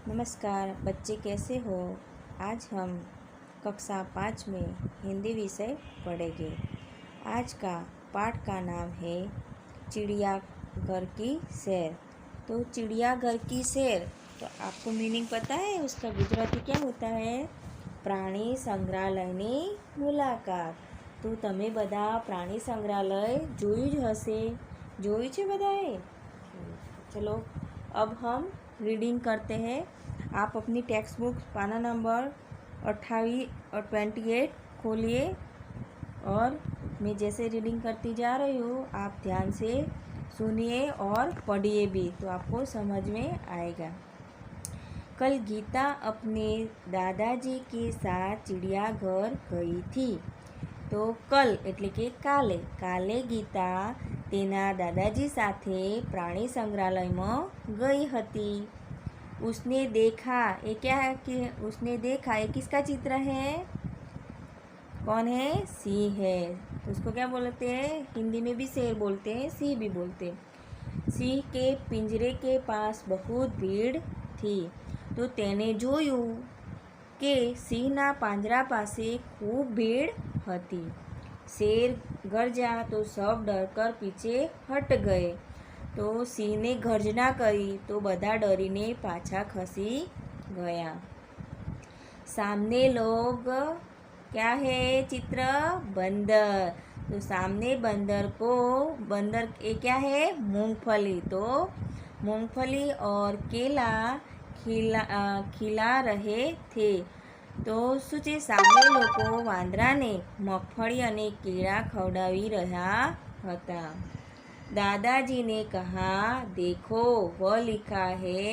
नमस्कार बच्चे, कैसे हो। आज हम कक्षा 5 में हिंदी विषय पढ़ेंगे। आज का पाठ का नाम है चिड़ियाघर की सैर। तो चिड़ियाघर की सैर, तो आपको मीनिंग पता है उसका गुजराती क्या होता है? प्राणी संग्रहालयની મુલાકાત। તો તમે બધા प्राणी संग्रहालय જોયું જ હશે, જોયું છે બધાએ? चलो अब हम रीडिंग करते हैं। आप अपनी टेक्स्ट बुक पाना नंबर 28 और 28 खोलिए और मैं जैसे रीडिंग करती जा रही हूँ आप ध्यान से सुनिए और पढ़िए भी, तो आपको समझ में आएगा। कल गीता अपने दादाजी के साथ चिड़ियाघर गई थी। तो कल એટલે કે કાલે ગીતા તેના દાદાજી સાથે प्राणी संग्रहालयમાં गई હતી। उसने देखा, ये क्या है कि उसने देखा, ये किसका चित्र है? कौन है? सिंह है। तो उसको क्या बोलते हैं? हिंदी में भी शेर बोलते हैं, सिंह भी बोलते हैं। सिंह के पिंजरे के पास बहुत भीड़ थी। तो तेने જોયું કે સિંહના પાંજરા પાસે ખૂબ ભીડ હતી। शेर गरजा तो सब डरकर पीछे हट गए। तो सिंह ने गर्जना करी तो બધા डरीने पाछा खसी गया। सामने लोग, क्या है चित्र? बंदर। तो सामने बंदर ये क्या है? मूंगफली। तो मूंगफली और केला खिला रहे थे। तो શું છે? સામે લોકો વાંદરાને મગફળી અને કેળા ખવડાવી રહ્યા હતા। दादाजी ने कहा, देखो वह लिखा है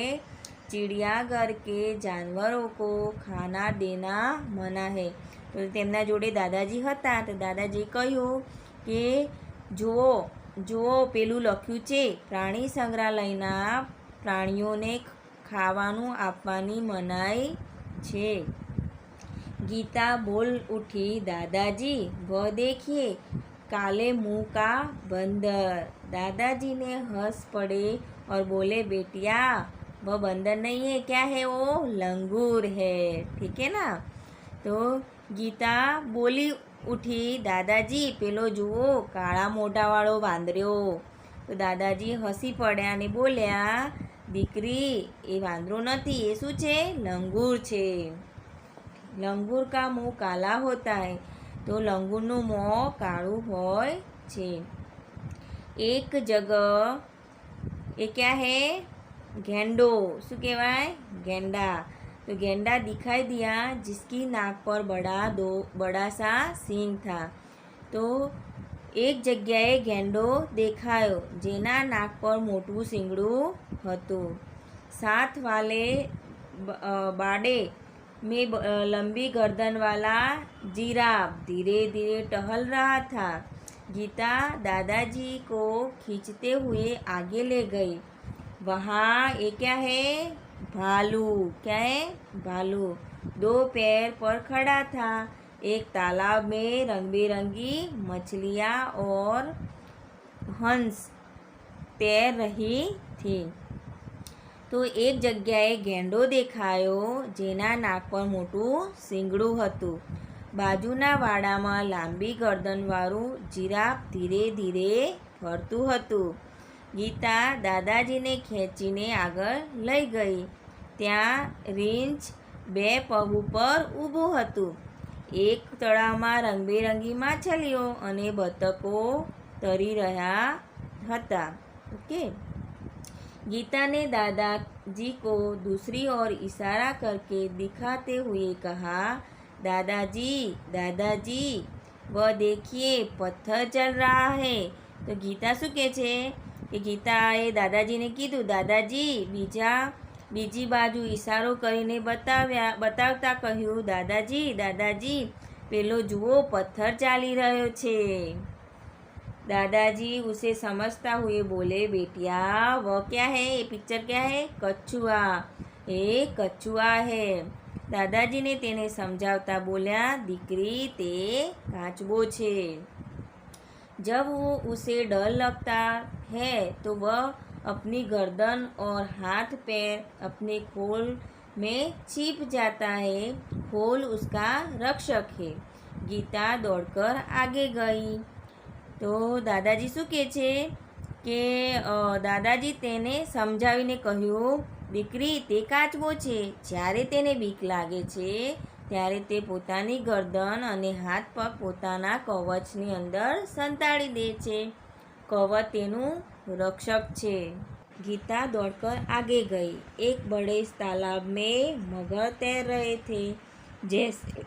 चिड़ियाघर के जानवरों को खाना देना मना है। तो તેમના જોડે દાદાજી હતા તો દાદાજી કહ્યું કે જુઓ પેલું લખ્યું છે પ્રાણી સંગ્રહાલયના પ્રાણીઓને ખાવાનું આપવાની મનાઈ છે। गीता बोल उठी, दादाजी वह देखिए काले मुंह का बंदर। दादाजी ने हंस पड़े और बोले, बेटिया वह बंदर नहीं है, क्या है वो? लंगूर है। ठीक है ना। तो गीता बोली उठी, दादाजी पेलो जुओ काळा मोढावाळो वांदर्यो। तो दादाजी हसी પડ્યા અને બોલ્યા, દીકરી એ વાંદરો નથી, એ શું છે? લંગૂર છે। लंगूर का मुंह काला होता है। तो लंगूरનું મોં કાળું હોય છે। एक जगह ये क्या है? गेंडो। શું કહેવાય? गेंडा। तो गेंडा दिखाई दिया जिसकी नाक पर बड़ा सा सींग था। तो एक जग्યાએ गेंडो દેખાયો જેના નાક પર મોટું શીંગડું હતું। साथ वाले बाड़े में लंबी गर्दन वाला जिराफ धीरे धीरे टहल रहा था। गीता दादाजी को खींचते हुए आगे ले गई। वहाँ ये क्या है? भालू। क्या है? भालू 2 पैर पर खड़ा था। एक तालाब में रंग बिरंगी मछलियाँ और हंस तैर रही थी। તો એક જગ્યાએ ગેંડો દેખાયો જેના નાક પર મોટું શીંગડું હતું। બાજુના વાડામાં લાંબી ગરદનવાળું જીરાફ ધીરે ધીરે ફરતું હતું। ગીતા દાદાજીને ખેંચીને આગળ લઈ ગઈ। ત્યાં રીંછ 2 પગ ઉપર ઊભું હતું। એક તળાવમાં રંગબેરંગી માછલીઓ અને બતકો તરી રહ્યા હતા। ઓકે। गीता ने दादाजी को दूसरी ओर इशारा करके दिखाते हुए कहा, दादाजी दादाजी वह देखिए पत्थर चल रहा है। तो गीता શું કહે છે કે ગીતાએ દાદાજીને કીધું, દાદાજી બીજી બાજુ ઇશારો કરીને બતાવતા કહ્યું, દાદાજી દાદાજી પેલો જુઓ પથ્થર ચાલી રહ્યો છે। दादाजी उसे समझता हुए बोले, बेटिया वह क्या है? ये पिक्चर क्या है? कछुआ। एक कछुआ है। दादाजी ने तेने समझावता बोल्या, दीकरी ते काचबो छे। जब वो उसे डर लगता है तो वह अपनी गर्दन और हाथ पैर अपने खोल में छिप जाता है, फूल उसका रक्षक है। गीता दौड़कर आगे गई। तो દાદાજી શું કહે છે કે દાદાજી તેને સમજાવીને કહ્યું, દીકરી તે કાચબો છે. જ્યારે તેને બીક લાગે છે ત્યારે તે પોતાની ગરદન અને હાથ પગ પોતાના કવચની અંદર સંતાડી દે છે. કવચ તેનું रक्षक छे। गीता दौड़कर आगे गई। एक बड़े तालाब में मगर तैर रहे थे। जैसे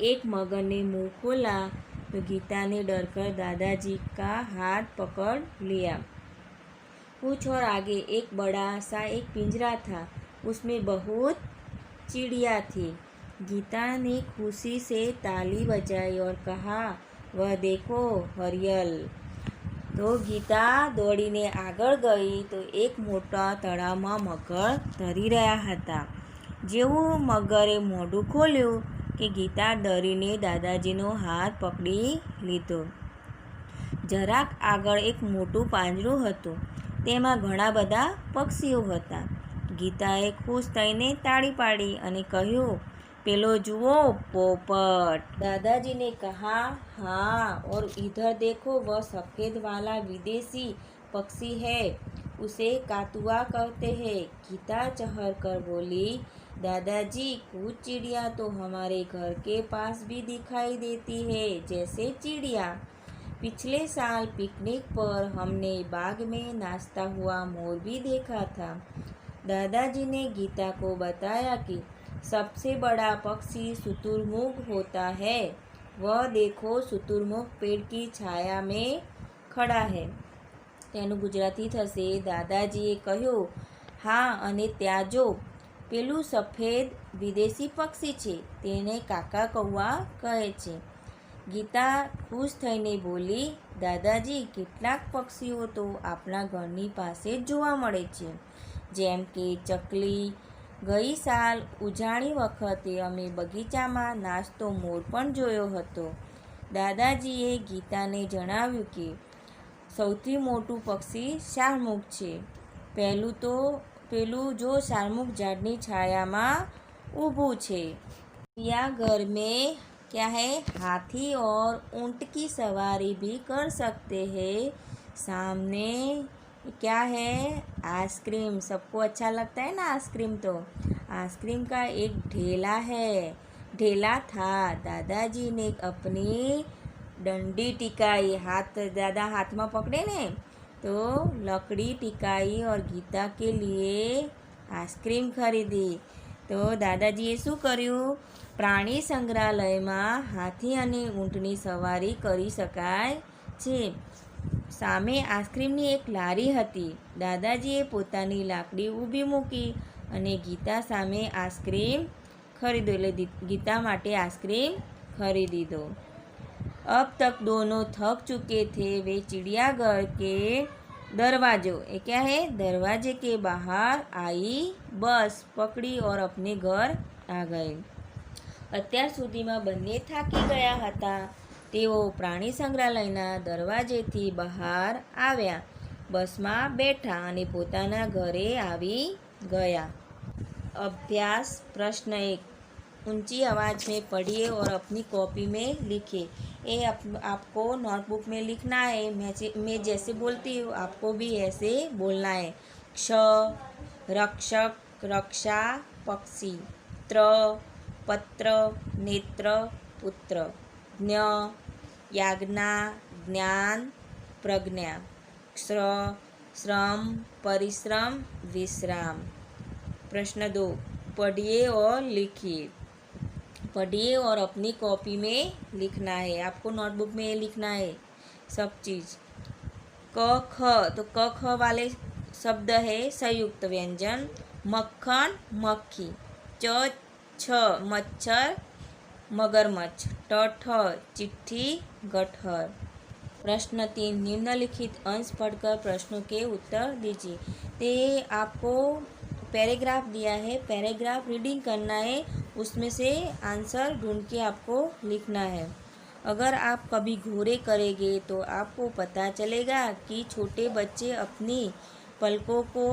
एक मगर ने मुंह खोला तो गीता ने डरकर दादाजी का हाथ पकड़ लिया। कुछ और आगे एक बड़ा सा एक पिंजरा था, उसमें बहुत चिड़िया थी। गीता ने खुशी से ताली बजाई और कहा, वह देखो हरियल। तो गीता दौड़ीने આગળ ગઈ તો એક મોટા તળાવમાં મગર તરી રહ્યા હતા. જેવું મગરે મોઢું ખોલ્યું કે ગીતા ડરીને દાદાજીનો હાથ પકડી લીધો. જરાક આગળ એક મોટું પાંજરું હતું, તેમાં ઘણા બધા પક્ષીઓ હતા. ગીતાએ ખુશ થઈને તાળી પાડી અને કહ્યું, पेलो जुओ पोपट। दादाजी ने कहा, हाँ, और इधर देखो वह सफ़ेद वाला विदेशी पक्षी है, उसे कातुआ कहते हैं। गीता चहर कर बोली, दादाजी कुछ चिड़िया तो हमारे घर के पास भी दिखाई देती है, जैसे चिड़िया। पिछले साल पिकनिक पर हमने बाग में नाचता हुआ मोर भी देखा था। दादाजी ने गीता को बताया कि सबसे बड़ा पक्षी शुतुरमुर्ग होता है। वह देखो शुतुरमुर्ग पेड़ की छाया में खड़ा है। તેનું ગુજરાતી થશે, દાદાજીએ કહ્યું, હા, અને ત્યાં જો પેલું સફેદ વિદેશી પક્ષી છે તેને કાકા કૌવા કહે છે. ગીતા ખુશ થઈને બોલી, દાદાજી કેટલાક પક્ષીઓ તો આપણા ઘરની પાસે જ જોવા મળે છે, જેમ કે ચકલી. ગઈ સાલ ઉજાણી વખતે અમે બગીચામાં નાચતો મોર પણ જોયો હતો. દાદાજીએ ગીતાને જણાવ્યું કે સૌથી મોટું પક્ષી શારમૃગ છે. પેલું જો શારમૃગ ઝાડની છાયામાં ઊભું છે. चिड़ियाघर में क्या है, हाथी और ऊंट की सवारी भी कर सकते हैं। सामने क्या है, आइसक्रीम। सबको अच्छा लगता है ना आइसक्रीम, तो आइसक्रीम का एक ढेला है, ढेला था। दादाजी ने अपनी डंडी टिकाई, दादा हाथ में पकड़े ने तो लकड़ी टिकाई और गीता के लिए आइसक्रीम खरीदी. तो दादाजीए શું કર્યું, પ્રાણી સંગ્રહાલયમાં હાથી અને ઊંટની સવારી કરી શકાય છે. સામે આઈસ્ક્રીમની એક લારી હતી. દાદાજીએ પોતાની લાકડી ઊભી મૂકી અને ગીતા સામે આઈસ્ક્રીમ ખરીદો, એટલે ગીતા માટે આઈસ્ક્રીમ ખરીદી દો. अब तक दोनों थक चुके थे। वे चिड़ियाघर के क्या है, दरवाजे के बाहर आई बस पकड़ी और अपने घर आ गए. અત્યાર સુધીમાં બંને થાકી ગયા હતા. તેઓ પ્રાણી સંગ્રહાલયના દરવાજેથી બહાર આવ્યા, બસમાં બેઠા અને પોતાના ઘરે આવી ગયા. अभ्यास प्रश्न 1, ऊंची आवाज़ में पढ़िए और अपनी कॉपी में लिखिए. ये आपको नोटबुक में लिखना है. मैं जैसे बोलती हूँ आपको भी ऐसे बोलना है. क्ष रक्षक, रक्षा पक्षी. त्र पत्र, नेत्र पुत्र. ज्ञ याज्ञा, ज्ञान प्रज्ञा. श्रम परिश्रम विश्राम. प्रश्न 2, पढ़िए और लिखिए. पढ़िए और अपनी कॉपी में लिखना है. आपको नोटबुक में लिखना है सब चीज़. क ख, तो क ख वाले शब्द है संयुक्त व्यंजन. मक्खन मक्खी. च छ मच्छर मगरमच्छ. ट ठ चिट्ठी गठर. प्रश्न 3, निम्नलिखित अंश पढ़कर प्रश्नों के उत्तर दीजिए. ते आपको पैराग्राफ दिया है, पैराग्राफ रीडिंग करना है, उसमें से आंसर ढूंढ के आपको लिखना है. अगर आप कभी घूरे करेंगे तो आपको पता चलेगा कि छोटे बच्चे अपनी पलकों को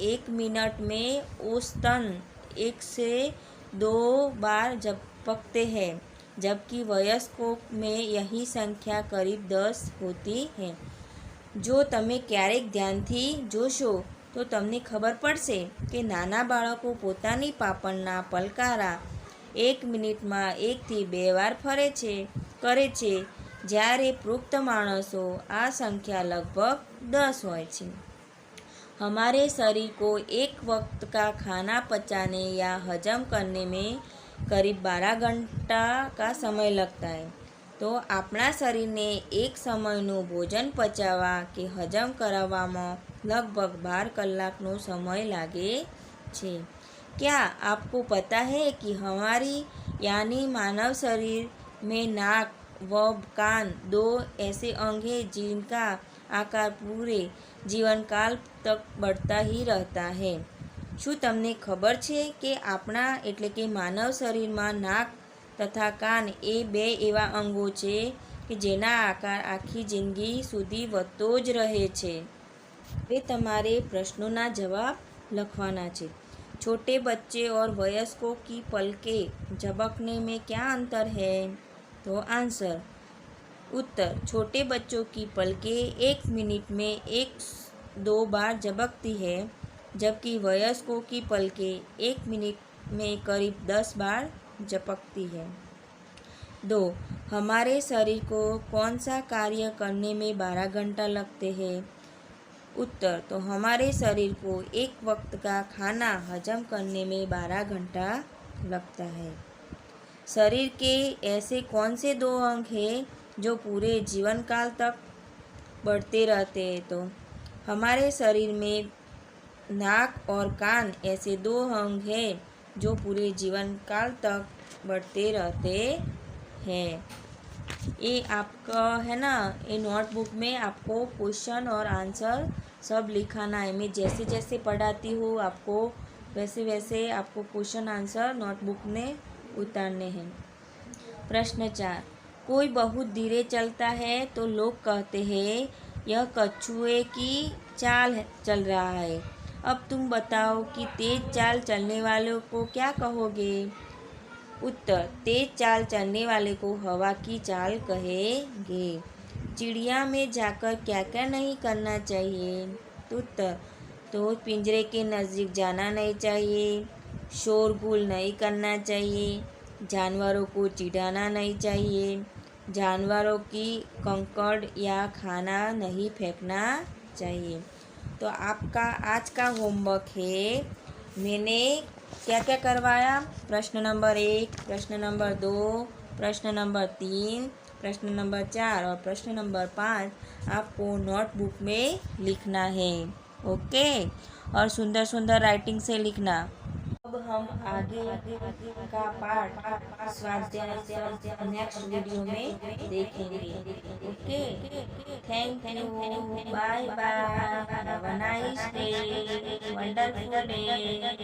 1 मिनट में औसतन 1 से 2 बार झपकते हैं, जबकि वयस्कों में यही संख्या करीब 10 होती है। જો તમે ક્યારેક ધ્યાનથી જોશો તો તમને ખબર પડશે કે નાના બાળકો પોતાની પાપણના પલકારા 1 મિનિટમાં 1 થી 2 વાર કરે છે, જ્યારે પુખ્ત માણસો આ સંખ્યા લગભગ 10 હોય છે। हमारे शरीर को एक वक्त का खाना पचाने या हजम करने में करीब 12 घंटा का समय लगता है। तो આપણા શરીરને એક સમયનું ભોજન પચાવવા કે હજમ કરાવવામાં लगभग 12 કલાકનો સમય લાગે છે। क्या आपको पता है कि हमारी यानी मानव शरीर में नाक व कान 2 ऐसे अंग हैं जिनका आकार पूरे जीवनकाल तक बढ़ता ही रहता है। શું તમને ખબર છે કે આપણા એટલે કે માનવ શરીરમાં નાક તથા કાન એ 2 એવા અંગો છે કે જેના આકાર આખી જિંદગી સુધી વધતો જ રહે છે। હવે તમારે પ્રશ્નોના જવાબ લખવાના છે। छोटे बच्चे और वयस्कों की पलकें झपकने में क्या अंतर है? तो आंसर उत्तर छोटे बच्चों की पलकें 1 मिनट में 1-2 बार झपकती है, जबकि वयस्कों की पलकें 1 मिनट में करीब 10 बार झपकती है। 2. हमारे शरीर को कौन सा कार्य करने में 12 घंटा लगते हैं? उत्तर तो हमारे शरीर को एक वक्त का खाना हजम करने में 12 घंटा लगता है। शरीर के ऐसे कौन से 2 अंग हैं जो पूरे जीवन काल तक बढ़ते रहते हैं? तो हमारे शरीर में नाक और कान ऐसे 2 अंग हैं जो पूरे जीवन काल तक बढ़ते रहते हैं। ये आपका है ना, ये नोटबुक में आपको क्वेश्चन और आंसर सब लिखाना है। मैं जैसे जैसे पढ़ाती हूँ आपको वैसे वैसे आपको क्वेश्चन आंसर नोटबुक में उतारने हैं। प्रश्न 4, कोई बहुत धीरे चलता है तो लोग कहते हैं यह कछुए की चाल चल रहा है। अब तुम बताओ कि तेज चाल चलने वालों को क्या कहोगे? उत्तर तेज चाल चलने वाले को हवा की चाल कहेंगे। चिड़िया में जाकर क्या क्या नहीं करना चाहिए? उत्तर तो पिंजरे के नज़दीक जाना नहीं चाहिए, शोरगुल नहीं करना चाहिए, जानवरों को चिढ़ाना नहीं चाहिए, जानवरों की कंकड़ या खाना नहीं फेंकना चाहिए। तो आपका आज का होमवर्क है, मैंने क्या क्या करवाया? प्रश्न नंबर 1, प्रश्न नंबर 2, प्रश्न नंबर 3, प्रश्न नंबर 4 और प्रश्न नंबर 5 आपको नोटबुक में लिखना है। ओके, और सुंदर सुंदर राइटिंग से लिखना। अब हम आगे का पार्ट स्वाध्याय नेक्स्ट वीडियो में देखेंगे। Okay, thank you, bye bye, have a nice day, wonderful day.